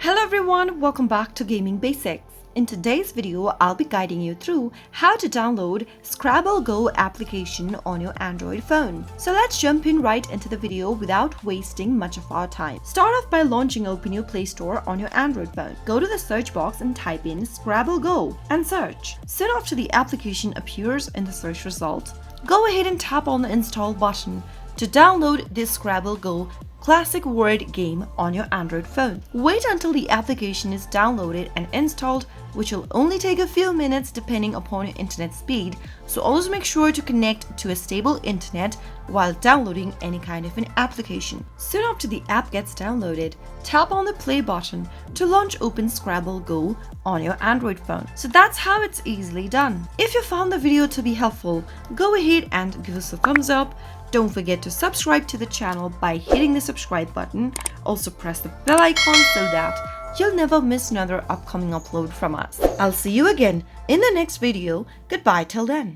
Hello everyone, welcome back to Gaming Basics. In today's video, I'll be guiding you through how to download Scrabble Go application on your Android phone. So let's jump in right into the video without wasting much of our time. Start off by launching open your Play Store on your Android phone. Go to the search box and type in Scrabble Go and search. Soon after the application appears in the search result, go ahead and tap on the install button to download this Scrabble Go classic word game on your Android phone. Wait until the application is downloaded and installed, which will only take a few minutes depending upon your internet speed, so always make sure to connect to a stable internet while downloading any kind of an application. Soon after the app gets downloaded, tap on the play button to launch open Scrabble Go on your Android phone. So that's how it's easily done. If you found the video to be helpful, go ahead and give us a thumbs up. Don't forget to subscribe to the channel by hitting the subscribe button. Also press the bell icon so that you'll never miss another upcoming upload from us. I'll see you again in the next video. Goodbye till then.